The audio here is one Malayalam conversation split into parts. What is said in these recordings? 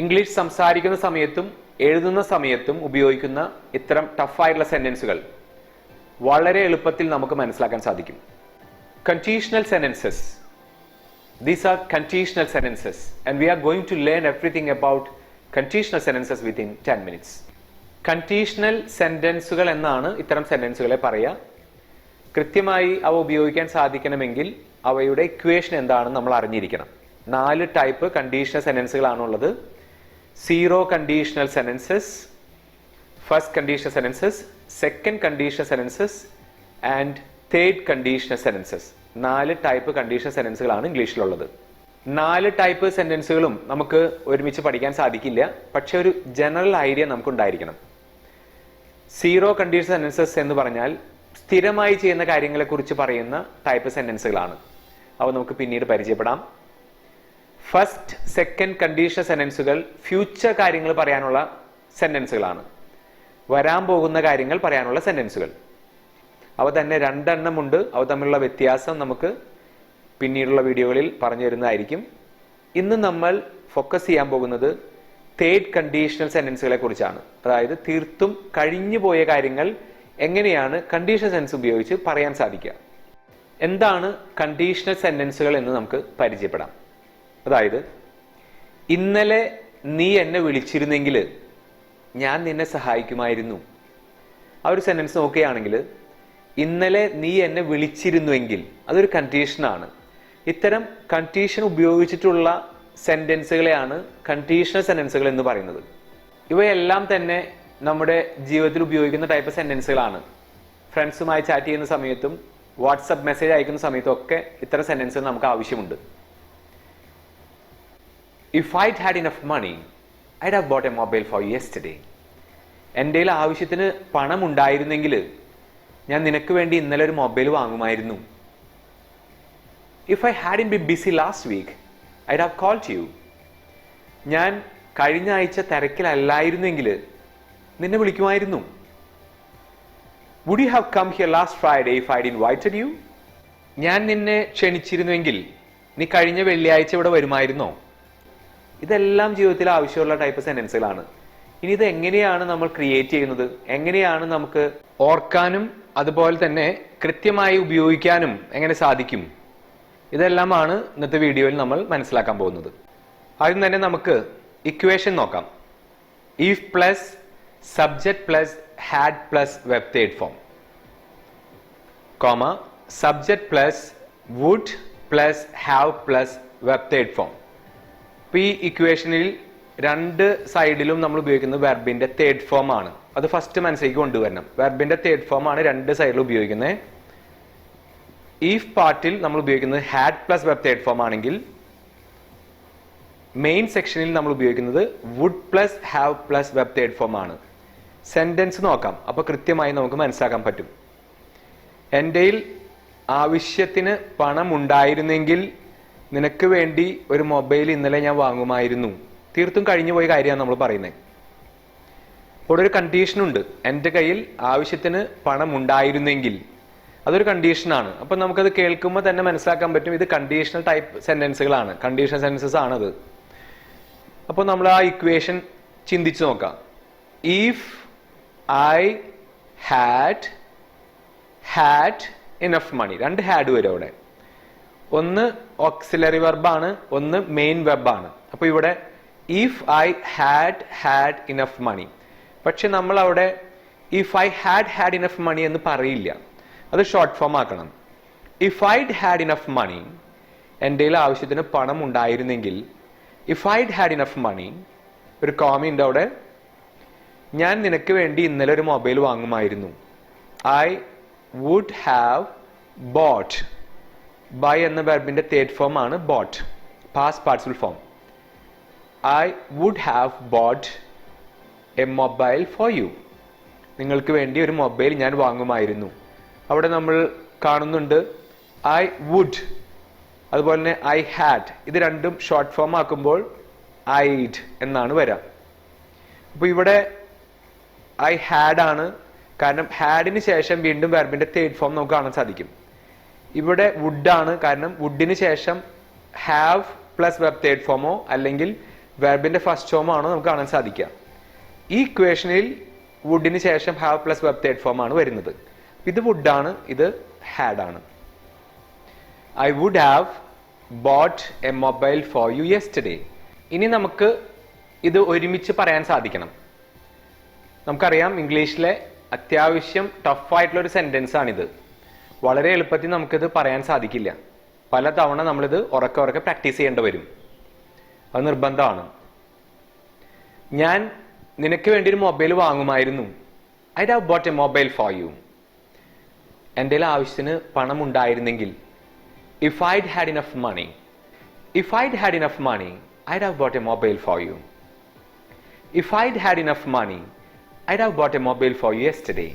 ഇംഗ്ലീഷ് സംസാരിക്കുന്ന സമയത്തും എഴുതുന്ന സമയത്തും ഉപയോഗിക്കുന്ന ഇത്തരം ടഫായിട്ടുള്ള സെന്റൻസുകൾ വളരെ എളുപ്പത്തിൽ നമുക്ക് മനസ്സിലാക്കാൻ സാധിക്കും. Conditional sentences. These are conditional sentences and we are going to learn everything about conditional sentences within 10 minutes. Conditional sentences എന്നാണ് ഇത്തരം സെന്റൻസുകളെ പറയുക. കൃത്യമായി അവ ഉപയോഗിക്കാൻ സാധിക്കണമെങ്കിൽ അവയുടെ ഇക്വേഷൻ എന്താണെന്ന് നമ്മൾ അറിഞ്ഞിരിക്കണം. 4 ടൈപ്പ് കണ്ടീഷണൽ സെന്റൻസുകളാണുള്ളത്. Zero conditional sentences, first conditional sentences, second conditional sentences and third conditional sentences. 4 type conditional സെന്റൻസുകളാണ് ഇംഗ്ലീഷിലുള്ളത്. 4 ടൈപ്പ് സെന്റൻസുകളും നമുക്ക് ഒരുമിച്ച് പഠിക്കാൻ സാധിക്കില്ല, പക്ഷെ ഒരു ജനറൽ ഐഡിയ നമുക്കുണ്ടായിരിക്കണം. സീറോ കണ്ടീഷണൽ സെന്റൻസസ് എന്ന് പറഞ്ഞാൽ സ്ഥിരമായി ചെയ്യുന്ന കാര്യങ്ങളെക്കുറിച്ച് പറയുന്ന ടൈപ്പ് സെന്റൻസുകളാണ്. അവ നമുക്ക് പിന്നീട് പരിചയപ്പെടാം. ഫസ്റ്റ്, സെക്കൻഡ് കണ്ടീഷണൽ സെന്റൻസുകൾ ഫ്യൂച്ചർ കാര്യങ്ങൾ പറയാനുള്ള സെന്റൻസുകളാണ്. വരാൻ പോകുന്ന കാര്യങ്ങൾ പറയാനുള്ള സെന്റൻസുകൾ. അവ തന്നെ 2 എണ്ണമുണ്ട്. അവ തമ്മിലുള്ള വ്യത്യാസം നമുക്ക് പിന്നീടുള്ള വീഡിയോകളിൽ പറഞ്ഞു തരുന്നതായിരിക്കും. ഇന്ന് നമ്മൾ ഫോക്കസ് ചെയ്യാൻ പോകുന്നത് തേർഡ് കണ്ടീഷണൽ സെന്റൻസുകളെ കുറിച്ചാണ്. അതായത് തീർത്തും കഴിഞ്ഞു പോയ കാര്യങ്ങൾ എങ്ങനെയാണ് കണ്ടീഷണൽ സെന്റൻസ് ഉപയോഗിച്ച് പറയാൻ സാധിക്കുക. എന്താണ് കണ്ടീഷണൽ സെന്റൻസുകൾ എന്ന് നമുക്ക് പരിചയപ്പെടാം. അതായത്, ഇന്നലെ നീ എന്നെ വിളിച്ചിരുന്നെങ്കിൽ ഞാൻ നിന്നെ സഹായിക്കുമായിരുന്നു. ആ ഒരു സെന്റൻസ് നോക്കുകയാണെങ്കിൽ ഇന്നലെ നീ എന്നെ വിളിച്ചിരുന്നുവെങ്കിൽ അതൊരു കണ്ടീഷനാണ്. ഇത്തരം കണ്ടീഷൻ ഉപയോഗിച്ചിട്ടുള്ള സെന്റൻസുകളെയാണ് കണ്ടീഷണൽ സെന്റൻസുകൾ എന്ന് പറയുന്നത്. ഇവയെല്ലാം തന്നെ നമ്മുടെ ജീവിതത്തിൽ ഉപയോഗിക്കുന്ന ടൈപ്പ് സെന്റൻസുകളാണ്. ഫ്രണ്ട്സുമായി ചാറ്റ് ചെയ്യുന്ന സമയത്തും വാട്സപ്പ് മെസ്സേജ് അയക്കുന്ന സമയത്തും ഒക്കെ ഇത്തരം സെന്റൻസുകൾ നമുക്ക് ആവശ്യമുണ്ട്. If I'd had enough money, I'd have bought a mobile for yesterday. എൻ്റെ ആവശ്യത്തിന് പണം ഉണ്ടായിരുന്നെങ്കിൽ ഞാൻ നിനക്ക് വേണ്ടി ഇന്നലെ ഒരു mobile വാങ്ങുമായിരുന്നു. If I hadn't been busy last week, I'd have called you. ഞാൻ കഴിഞ്ഞ ആഴ്ച തിരക്കിലല്ലായിരുന്നെങ്കിൽ നിന്നെ വിളിക്കുമായിരുന്നു. Would you have come here last Friday if I'd invited you? ഞാൻ നിന്നെ ക്ഷണിച്ചിരുന്നുവെങ്കിൽ നീ കഴിഞ്ഞ വെള്ളിയാഴ്ച ഇവിടെ വരുമായിരുന്നോ? ഇതെല്ലാം ജീവിതത്തിൽ ആവശ്യമുള്ള ടൈപ്പ് സെന്റൻസുകളാണ്. ഇനി ഇത് എങ്ങനെയാണ് നമ്മൾ ക്രിയേറ്റ് ചെയ്യുന്നത്, എങ്ങനെയാണ് നമുക്ക് ഓർക്കാനും അതുപോലെ തന്നെ കൃത്യമായി ഉപയോഗിക്കാനും എങ്ങനെ സാധിക്കും, ഇതെല്ലാമാണ് ഇന്നത്തെ വീഡിയോയിൽ നമ്മൾ മനസ്സിലാക്കാൻ പോകുന്നത്. ആദ്യം തന്നെ നമുക്ക് ഇക്വേഷൻ നോക്കാം. if plus subject plus had plus verb third form, comma subject plus would plus have plus verb third form. ഈ ഇക്വേഷനിൽ 2 സൈഡിലും നമ്മൾ ഉപയോഗിക്കുന്നത് വെർബിന്റെ തേർഡ് ഫോം ആണ്. അത് ഫസ്റ്റ് മനസ്സിലേക്ക് കൊണ്ടുവരണം. വെർബിന്റെ തേർഡ് ഫോം ആണ് 2 സൈഡിലും ഉപയോഗിക്കുന്നത്. ഈഫ് പാർട്ടിൽ നമ്മൾ ഉപയോഗിക്കുന്നത് had plus verb third form ആണെങ്കിൽ മെയിൻ സെക്ഷനിൽ നമ്മൾ ഉപയോഗിക്കുന്നത് would plus have plus verb third form ആണ്. സെന്റൻസ് നോക്കാം, അപ്പൊ കൃത്യമായി നമുക്ക് മനസ്സിലാക്കാൻ പറ്റും. എൻ്റെ ആവശ്യത്തിന് പണം ഉണ്ടായിരുന്നെങ്കിൽ നിനക്ക് വേണ്ടി ഒരു മൊബൈൽ ഇന്നലെ ഞാൻ വാങ്ങുമായിരുന്നു. തീർത്തും കഴിഞ്ഞു പോയ കാര്യമാണ് നമ്മൾ പറയുന്നത്. ഇവിടെ ഒരു കണ്ടീഷൻ ഉണ്ട്. എൻ്റെ കയ്യിൽ ആവശ്യത്തിന് പണം ഉണ്ടായിരുന്നെങ്കിൽ അതൊരു കണ്ടീഷനാണ്. അപ്പൊ നമുക്കത് കേൾക്കുമ്പോൾ തന്നെ മനസ്സിലാക്കാൻ പറ്റും ഇത് കണ്ടീഷണൽ ടൈപ്പ് സെന്റൻസുകളാണ്, കണ്ടീഷണൽ സെന്റൻസസ് ആണത്. അപ്പോൾ നമ്മൾ ആ ഇക്വേഷൻ ചിന്തിച്ചു നോക്കാം. If I had enough money, 2 had വരും അവിടെ. ഒന്ന് ഓക്സിലറി വെർബാണ്, ഒന്ന് മെയിൻ വെർബാണ്. അപ്പൊ ഇവിടെ if I had enough money. പക്ഷെ നമ്മൾ അവിടെ if I had enough money എന്ന് പറയില്ല, അത് ഷോർട്ട് ഫോം ആക്കണം. If I'd had enough money, എൻ്റെ ആവശ്യത്തിന് പണം ഉണ്ടായിരുന്നെങ്കിൽ, if I'd had enough money, ഒരു കോമ ഉണ്ട് അവിടെ, ഞാൻ നിനക്ക് വേണ്ടി ഇന്നലെ ഒരു മൊബൈൽ വാങ്ങുമായിരുന്നു. I would have bought. Buy എന്ന വെർബിന്റെ തേർഡ് ഫോം ആണ് bought, past participle form. I would have bought a mobile for U. നിങ്ങൾക്ക് വേണ്ടി ഒരു മൊബൈൽ ഞാൻ വാങ്ങുമായിരുന്നു. അവിടെ നമ്മൾ കാണുന്നുണ്ട് ഐ വുഡ്, അതുപോലെ തന്നെ ഐ ഹാഡ്. ഇത് രണ്ടും ഷോർട്ട് ഫോം ആക്കുമ്പോൾ ഐഡ് എന്നാണ് വരാം. അപ്പൊ ഇവിടെ ഐ ഹാഡ് ആണ്, കാരണം ഹാഡിന് ശേഷം വീണ്ടും വെർബിന്റെ തേർഡ് ഫോം നമുക്ക് കാണാൻ സാധിക്കും. ഇവിടെ വുഡ് ആണ്, കാരണം വുഡിന് ശേഷം ഹാവ് പ്ലസ് വെബ് തേർഡ് ഫോമോ അല്ലെങ്കിൽ വെർബിന്റെ ഫസ്റ്റ് ഫോം ആണോ നമുക്ക് കാണാൻ സാധിക്കുക. ഈ ഇക്വേഷനിൽ വുഡിന് ശേഷം have plus verb third form ആണ് വരുന്നത്. ഇത് വുഡ് ആണ്, ഇത് ഹാഡ് ആണ്. I would have bought a mobile for you yesterday. ഇനി നമുക്ക് ഇത് ഒരുമിച്ച് പറയാൻ സാധിക്കണം. നമുക്കറിയാം ഇംഗ്ലീഷിലെ അത്യാവശ്യം ടഫായിട്ടുള്ള ഒരു സെന്റൻസ് ആണിത്. വളരെ എളുപ്പത്തിൽ നമുക്കിത് പറയാൻ സാധിക്കില്ല. പല തവണ നമ്മളിത് ഉറക്കെ പ്രാക്ടീസ് ചെയ്യേണ്ടി വരും. അത് നിർബന്ധമാണ്. ഞാൻ നിനക്ക് വേണ്ടി ഒരു മൊബൈൽ വാങ്ങുമായിരുന്നു. I have bought a mobile for you. എൻ്റെ ആവശ്യത്തിന് പണം ഉണ്ടായിരുന്നെങ്കിൽ, if I'd had enough money, if I'd had enough money I'd have bought a mobile for you. If I'd had enough money I'd have bought a mobile for you yesterday.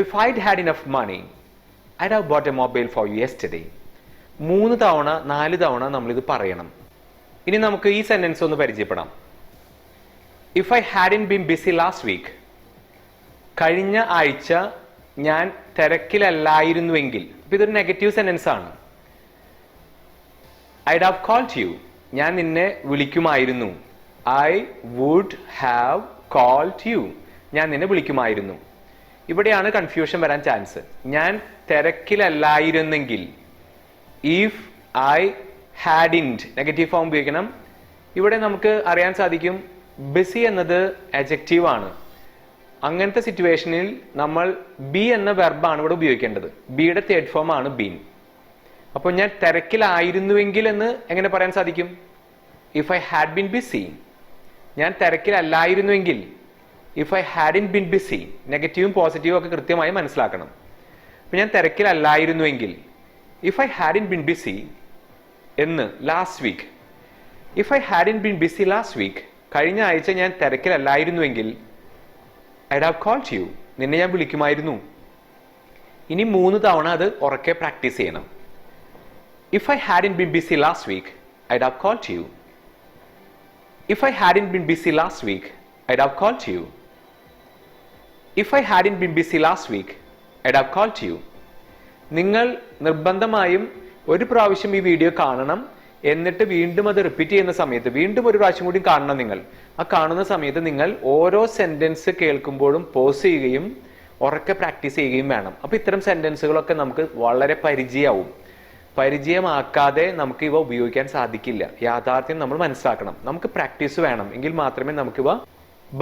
If I'd had enough money, I'd have bought a mobile for you yesterday. 3 തവണ 4 തവണ നമ്മൾ ഇത് പറയണം. ഇനി നമുക്ക് ഈ സെന്റൻസ് ഒന്ന് പരിചയപ്പെടാം. If I hadn't been busy last week, കഴിഞ്ഞ ആഴ്ച ഞാൻ തിരക്കിലല്ലായിരുന്നുവെങ്കിൽ, ഇതൊരു നെഗറ്റീവ് സെന്റൻസ് ആണ്. I'd have called you, ഞാൻ നിന്നെ വിളിക്കുമായിരുന്നു. I would have called you, ഞാൻ നിന്നെ വിളിക്കുമായിരുന്നു. ഇവിടെയാണ് കൺഫ്യൂഷൻ വരാൻ ചാൻസ്. ഞാൻ തിരക്കിലല്ലായിരുന്നെങ്കിൽ, if I hadn't negative form ഉപയോഗിക്കണം. ഇവിടെ നമുക്ക് അറിയാൻ സാധിക്കും ബിസി എന്നത് അഡ്ജക്റ്റീവ് ആണ്. അങ്ങനത്തെ സിറ്റുവേഷനിൽ നമ്മൾ ബി എന്ന വെർബാണ് ഇവിടെ ഉപയോഗിക്കേണ്ടത്. ബിയുടെ തേർഡ് ഫോം ആണ് ബീൻ. അപ്പോൾ ഞാൻ തിരക്കിലായിരുന്നുവെങ്കിൽ എന്ന് എങ്ങനെ പറയാൻ സാധിക്കും? If I had been busy. ഞാൻ തിരക്കിലല്ലായിരുന്നുവെങ്കിൽ, if I hadn't been busy. നെഗറ്റീവും പോസിറ്റീവും ഒക്കെ കൃത്യമായി മനസ്സിലാക്കണം. അപ്പൊ ഞാൻ തിരക്കിലല്ലായിരുന്നുവെങ്കിൽ, if I hadn't been busy എന്ന് last week. If I hadn't been busy last week, കഴിഞ്ഞ ആഴ്ച ഞാൻ തിരക്കിലല്ലായിരുന്നുവെങ്കിൽ, ഐഡ് ഹാവ് കോൾഡ് യു, നിന്നെ ഞാൻ വിളിക്കുമായിരുന്നു. ഇനി 3 തവണ അത് ഉറക്കെ പ്രാക്ടീസ് ചെയ്യണം. If I hadn't been busy last week, I'd have called you. If I hadn't been busy last week, I'd have called you. If I hadn't been busy last week, I'd have called you. നിങ്ങൾ നിർബന്ധമായും ഒരു പ്രാവശ്യം ഈ വീഡിയോ കാണണം. എന്നിട്ട് വീണ്ടും അത് റിപ്പീറ്റ് ചെയ്യുന്ന സമയത്ത് വീണ്ടും ഒരു പ്രാവശ്യം കൂടി കാണണം. നിങ്ങൾ ആ കാണുന്ന സമയത്ത് നിങ്ങൾ ഓരോ സെന്റൻസ് കേൾക്കുമ്പോഴും പോസ് ചെയ്യുകയും ഉറക്കെ പ്രാക്ടീസ് ചെയ്യുകയും വേണം. അപ്പൊ ഇത്തരം സെന്റൻസുകളൊക്കെ നമുക്ക് വളരെ പരിചയമാവും. പരിചയമാക്കാതെ നമുക്ക് ഇവ ഉപയോഗിക്കാൻ സാധിക്കില്ല. യാഥാർത്ഥ്യം നമ്മൾ മനസ്സിലാക്കണം. നമുക്ക് പ്രാക്ടീസ് വേണം. എങ്കിൽ മാത്രമേ നമുക്കിവ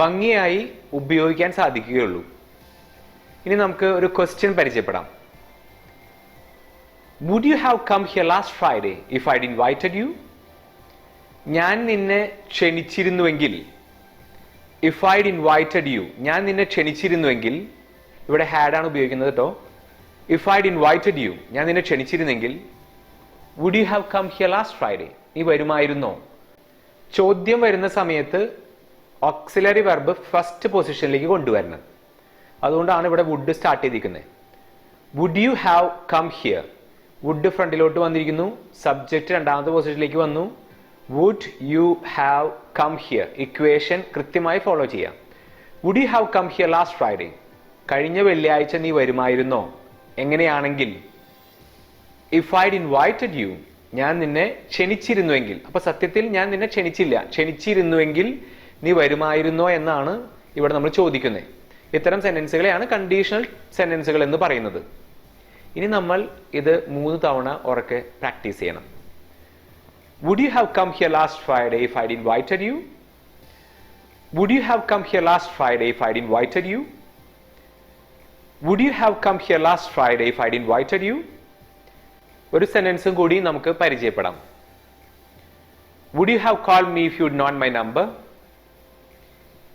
ഭംഗിയായി ഉപയോഗിക്കാൻ സാധിക്കുകയുള്ളൂ. ഇനി നമുക്ക് ഒരു ക്വസ്റ്റ്യൻ പരിചയപ്പെടാം. Would you have come here last Friday if I'd invited you? ഞാൻ നിന്നെ ക്ഷണിച്ചിരുന്നുവെങ്കിൽ, if I'd invited you, ഞാൻ നിന്നെ ക്ഷണിച്ചിരുന്നുവെങ്കിൽ, ഇവിടെ ഹാഡ് ആണ് ഉപയോഗിക്കുന്നത് കേട്ടോ. if I'd invited you, ഞാൻ നിന്നെ ക്ഷണിച്ചിരുന്നെങ്കിൽ, would you have come here last Friday? നീ വരുമായിരുന്നോ? ചോദ്യം വരുന്ന സമയത്ത് ഓക്സിലറി വെർബ് ഫസ്റ്റ് പൊസിഷനിലേക്ക് കൊണ്ടുവരണം. അതുകൊണ്ടാണ് ഇവിടെ വുഡ് സ്റ്റാർട്ട് ചെയ്തിരിക്കുന്നത്. Would you have come here, would ഫ്രണ്ടിലോട്ട് വന്നിരിക്കുന്നു. സബ്ജക്റ്റ് രണ്ടാമത്തെ പൊസിഷനിലേക്ക് വന്നു. Would you have come here. Equation കൃത്യമായി ഫോളോ ചെയ്യാം. Would you have come here last Friday, കഴിഞ്ഞ വെള്ളിയാഴ്ച നീ വരുമായിരുന്നോ? എങ്ങനെയാണെങ്കിൽ, ഇഫ് ഐഡ് ഇൻവൈറ്റഡ് യു, ഞാൻ നിന്നെ ക്ഷണിച്ചിരുന്നുവെങ്കിൽ. അപ്പൊ സത്യത്തിൽ ഞാൻ നിന്നെ ക്ഷണിച്ചില്ല, ക്ഷണിച്ചിരുന്നുവെങ്കിൽ നീ വരുമായിരുന്നോ എന്നാണ് ഇവിടെ നമ്മൾ ചോദിക്കുന്നത്. ഇത്തരം സെന്റൻസുകളെയാണ് കണ്ടീഷണൽ സെന്റൻസുകൾ എന്ന് പറയുന്നത്. ഇനി നമ്മൾ ഇത് 3 തവണ ഉറക്കെ പ്രാക്ടീസ് ചെയ്യണം. Would you have come here last Friday if I'd invited you? Would you have come here last Friday if I'd invited you? Would you have come here last Friday if I'd invited you? ഒരു സെന്റൻസും കൂടി നമുക്ക് പരിചയപ്പെടാം. Would you have called me if you would not my number?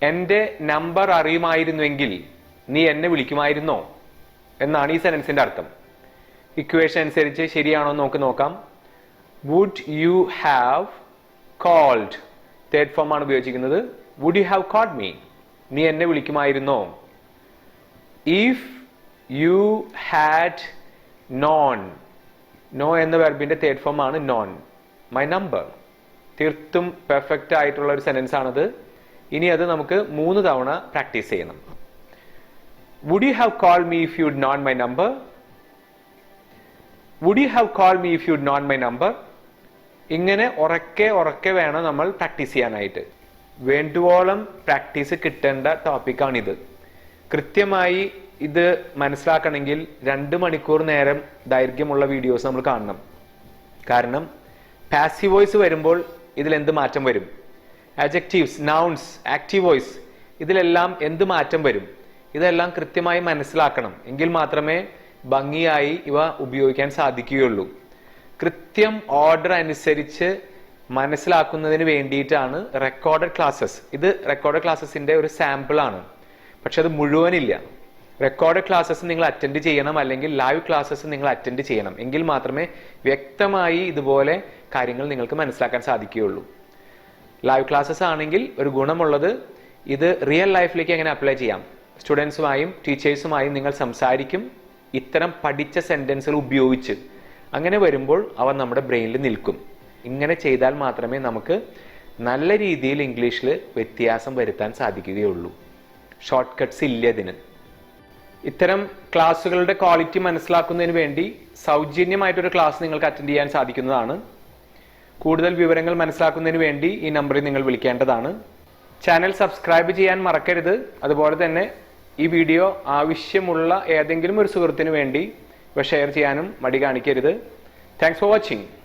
എന്റെ നമ്പർ അറിയുമായിരുന്നുവെങ്കിൽ നീ എന്നെ വിളിക്കുമായിരുന്നോ എന്നാണ് ഈ സെന്റൻസിന്റെ അർത്ഥം. ഇക്വേഷൻ അനുസരിച്ച് ശരിയാണോ എന്ന് നമുക്ക് നോക്കാം. Would you have called, third form ആണ് ഉപയോഗിച്ചിരിക്കുന്നത്. Would you have called me, നീ എന്നെ വിളിക്കുമായിരുന്നോ? If you had known, know എന്ന വെർബിന്റെ തേർഡ് ഫോം ആണ് നോൺ. മൈ നമ്പർ, തീർത്തും പെർഫെക്റ്റ് ആയിട്ടുള്ള ഒരു സെന്റൻസ് ആണത്. ഇനി അത് നമുക്ക് 3 തവണ പ്രാക്ടീസ് ചെയ്യണം. Would you have called me if you would not my number? Would you have called me if you would not my number? ഇങ്ങനെ ഉറക്കെ വേണം നമ്മൾ പ്രാക്ടീസ് ചെയ്യാനായിട്ട്. വേണ്ടുവോളം പ്രാക്ടീസ് കിട്ടേണ്ട ടോപ്പിക്കാണിത്. കൃത്യമായി ഇത് മനസ്സിലാക്കണമെങ്കിൽ 2 മണിക്കൂർ നേരം ദൈർഘ്യമുള്ള വീഡിയോസ് നമ്മൾ കാണണം. കാരണം പാസീവ് വോയിസ് വരുമ്പോൾ ഇതിൽ എന്ത് മാറ്റം വരും, അഡ്ജക്റ്റീവ്സ്, നൗൺസ്, ആക്റ്റീവ് വോയിസ്, ഇതിലെല്ലാം എന്ത് മാറ്റം വരും, ഇതെല്ലാം കൃത്യമായി മനസ്സിലാക്കണം. എങ്കിൽ മാത്രമേ ഭംഗിയായി ഇവ ഉപയോഗിക്കാൻ സാധിക്കുകയുള്ളൂ. കൃത്യം ഓർഡർ അനുസരിച്ച് മനസ്സിലാക്കുന്നതിന് വേണ്ടിയിട്ടാണ് റെക്കോർഡഡ് ക്ലാസ്സസ്. ഇത് റെക്കോർഡഡ് ക്ലാസ്സസിന്റെ ഒരു സാമ്പിൾ ആണ്, പക്ഷെ അത് മുഴുവനില്ല. റെക്കോർഡഡ് ക്ലാസ്സസ് നിങ്ങൾ അറ്റൻഡ് ചെയ്യണം, അല്ലെങ്കിൽ ലൈവ് ക്ലാസ്സസ് നിങ്ങൾ അറ്റൻഡ് ചെയ്യണം. എങ്കിൽ മാത്രമേ വ്യക്തമായി ഇതുപോലെ കാര്യങ്ങൾ നിങ്ങൾക്ക് മനസ്സിലാക്കാൻ സാധിക്കുകയുള്ളൂ. ലൈവ് ക്ലാസ്സസ് ആണെങ്കിൽ ഒരു ഗുണമുള്ളത്, ഇത് റിയൽ ലൈഫിലേക്ക് എങ്ങനെ അപ്ലൈ ചെയ്യാം. സ്റ്റുഡൻസുമായും ടീച്ചേഴ്സുമായും നിങ്ങൾ സംസാരിക്കും ഇത്തരം പഠിച്ച സെന്റൻസുകൾ ഉപയോഗിച്ച്. അങ്ങനെ വരുമ്പോൾ അവ നമ്മുടെ ബ്രെയിനിൽ നിൽക്കും. ഇങ്ങനെ ചെയ്താൽ മാത്രമേ നമുക്ക് നല്ല രീതിയിൽ ഇംഗ്ലീഷിൽ വ്യത്യാസം വരുത്താൻ സാധിക്കുകയുള്ളൂ. ഷോർട്ട് കട്ട്സ് ഇല്ല ഇതിന്. ഇത്തരം ക്ലാസ്സുകളുടെ ക്വാളിറ്റി മനസ്സിലാക്കുന്നതിന് വേണ്ടി സൗജന്യമായിട്ടൊരു ക്ലാസ് നിങ്ങൾക്ക് അറ്റൻഡ് ചെയ്യാൻ സാധിക്കുന്നതാണ്. കൂടുതൽ വിവരങ്ങൾ മനസ്സിലാക്കുന്നതിന് വേണ്ടി ഈ നമ്പറിൽ നിങ്ങൾ വിളിക്കേണ്ടതാണ്. ചാനൽ സബ്സ്ക്രൈബ് ചെയ്യാൻ മറക്കരുത്. അതുപോലെ തന്നെ ഈ വീഡിയോ ആവശ്യമുള്ള ഏതെങ്കിലും ഒരു സുഹൃത്തിന് വേണ്ടി ഷെയർ ചെയ്യാനും മടി കാണിക്കരുത്. Thanks for watching.